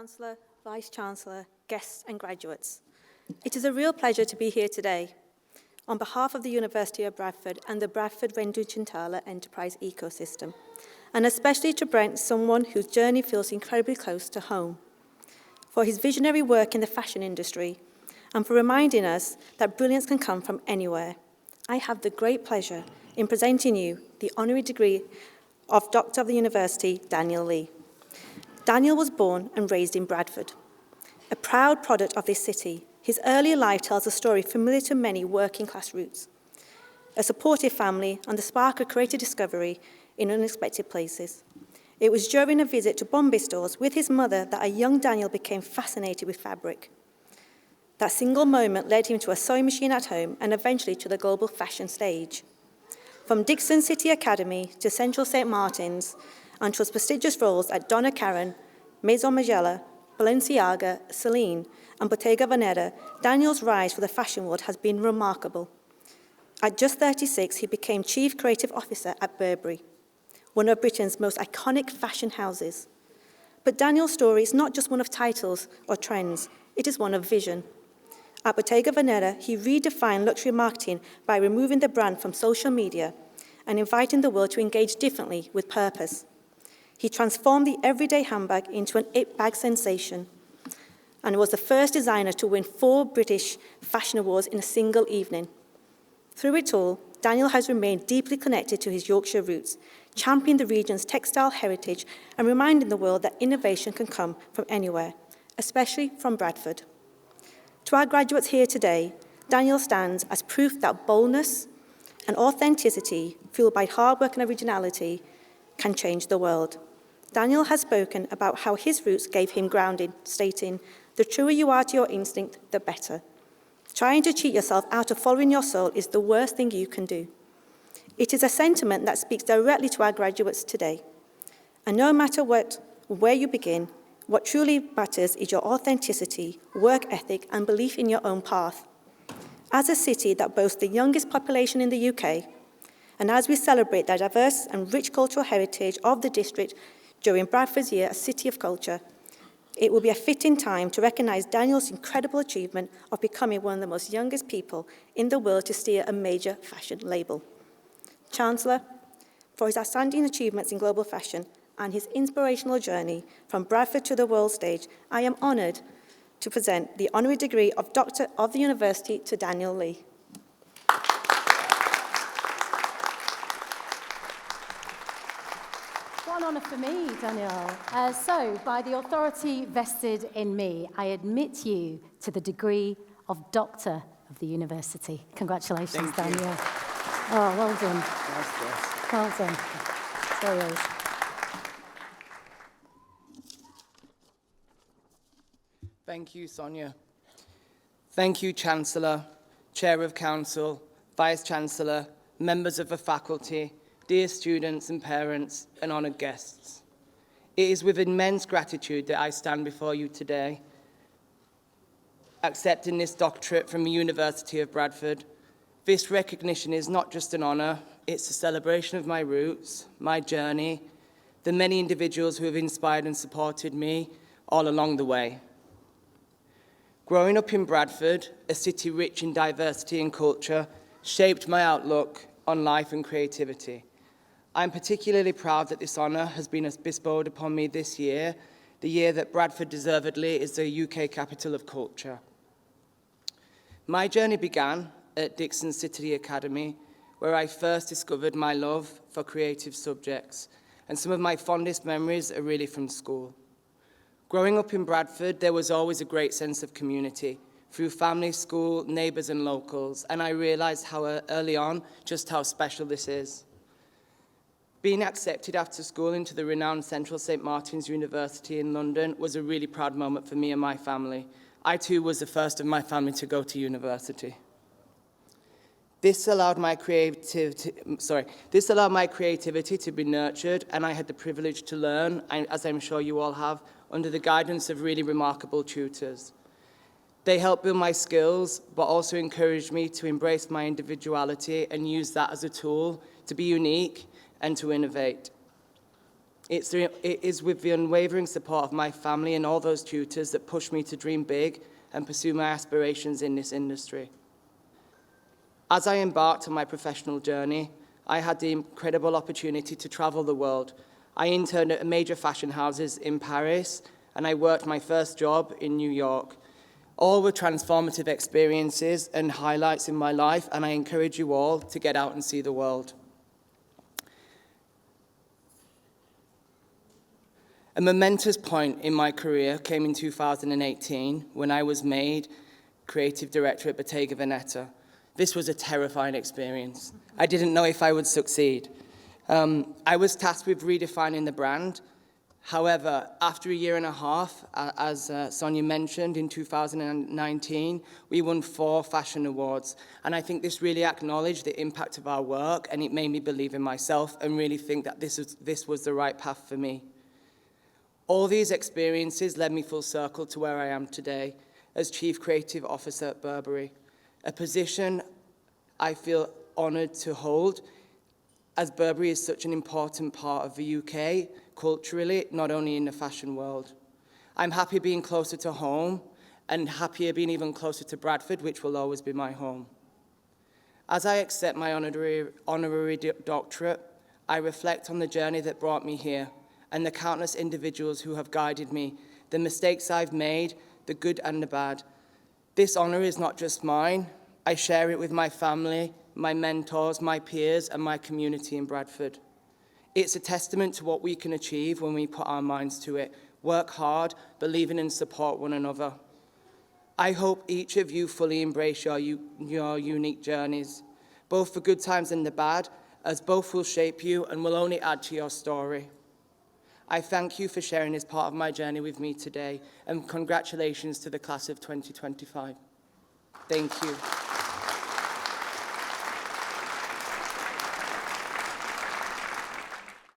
Chancellor, Vice-Chancellor, guests and graduates. It is a real pleasure to be here today on behalf of the University of Bradford and the Bradford Vendugenthaler Enterprise ecosystem, and especially to Brent, someone whose journey feels incredibly close to home, for his visionary work in the fashion industry, and for reminding us that brilliance can come from anywhere. I have the great pleasure in presenting you the honorary degree of Doctor of the University, Daniel Lee. Daniel was born and raised in Bradford, a proud product of this city. His early life tells a story familiar to many working-class roots, a supportive family and the spark of creative discovery in unexpected places. It was during a visit to Bombay stores with his mother that a young Daniel became fascinated with fabric. That single moment led him to a sewing machine at home and eventually to the global fashion stage. From Dixons City Academy to Central St. Martin's, and to his prestigious roles at Donna Karan, Maison Margiela, Balenciaga, Celine, and Bottega Veneta, Daniel's rise for the fashion world has been remarkable. At just 36, he became Chief Creative Officer at Burberry, one of Britain's most iconic fashion houses. But Daniel's story is not just one of titles or trends, it is one of vision. At Bottega Veneta, he redefined luxury marketing by removing the brand from social media and inviting the world to engage differently with purpose. He transformed the everyday handbag into an it bag sensation and was the first designer to win 4 British fashion awards in a single evening. Through it all, Daniel has remained deeply connected to his Yorkshire roots, championing the region's textile heritage and reminding the world that innovation can come from anywhere, especially from Bradford. To our graduates here today, Daniel stands as proof that boldness and authenticity, fueled by hard work and originality, can change the world. Daniel has spoken about how his roots gave him grounding, stating, "The truer you are to your instinct, the better. Trying to cheat yourself out of following your soul is the worst thing you can do." It is a sentiment that speaks directly to our graduates today. And no matter where you begin, what truly matters is your authenticity, work ethic, and belief in your own path. As a city that boasts the youngest population in the UK, and as we celebrate the diverse and rich cultural heritage of the district during Bradford's year as City of Culture, it will be a fitting time to recognise Daniel's incredible achievement of becoming one of the most youngest people in the world to steer a major fashion label. Chancellor, for his outstanding achievements in global fashion and his inspirational journey from Bradford to the world stage, I am honoured to present the honorary degree of Doctor of the University to Daniel Lee. What an honour for me, Danielle. So, by the authority vested in me, I admit you to the degree of Doctor of the University. Congratulations, Danielle. Oh, well done. Nice, well done. Sorry. Thank you, Sonia. Thank you, Chancellor, Chair of Council, Vice-Chancellor, members of the faculty, dear students and parents, and honoured guests. It is with immense gratitude that I stand before you today, accepting this doctorate from the University of Bradford. This recognition is not just an honour, it's a celebration of my roots, my journey, the many individuals who have inspired and supported me all along the way. Growing up in Bradford, a city rich in diversity and culture, shaped my outlook on life and creativity. I'm particularly proud that this honour has been bestowed upon me this year, the year that Bradford deservedly is the UK capital of culture. My journey began at Dixons City Academy, where I first discovered my love for creative subjects, and some of my fondest memories are really from school. Growing up in Bradford, there was always a great sense of community through family, school, neighbours and locals, and I realised early on just how special this is. Being accepted after school into the renowned Central St. Martin's University in London was a really proud moment for me and my family. I too was the first of my family to go to university. This allowed my creativity to be nurtured, and I had the privilege to learn, as I'm sure you all have, under the guidance of really remarkable tutors. They helped build my skills, but also encouraged me to embrace my individuality and use that as a tool to be unique and to innovate. It is with the unwavering support of my family and all those tutors that pushed me to dream big and pursue my aspirations in this industry. As I embarked on my professional journey, I had the incredible opportunity to travel the world. I interned at major fashion houses in Paris, and I worked my first job in New York. All were transformative experiences and highlights in my life, and I encourage you all to get out and see the world. A momentous point in my career came in 2018 when I was made creative director at Bottega Veneta. This was a terrifying experience. I didn't know if I would succeed. I was tasked with redefining the brand. However, after a year and a half, as Sonia mentioned, in 2019, we won 4 fashion awards. And I think this really acknowledged the impact of our work, and it made me believe in myself and really think that this was the right path for me. All these experiences led me full circle to where I am today as Chief Creative Officer at Burberry, a position I feel honoured to hold, as Burberry is such an important part of the UK, culturally, not only in the fashion world. I'm happy being closer to home and happier being even closer to Bradford, which will always be my home. As I accept my honorary doctorate, I reflect on the journey that brought me here and the countless individuals who have guided me, the mistakes I've made, the good and the bad. This honour is not just mine. I share it with my family, my mentors, my peers, and my community in Bradford. It's a testament to what we can achieve when we put our minds to it, work hard, believe in and support one another. I hope each of you fully embrace your unique journeys, both the good times and the bad, as both will shape you and will only add to your story. I thank you for sharing this part of my journey with me today, and congratulations to the class of 2025. Thank you.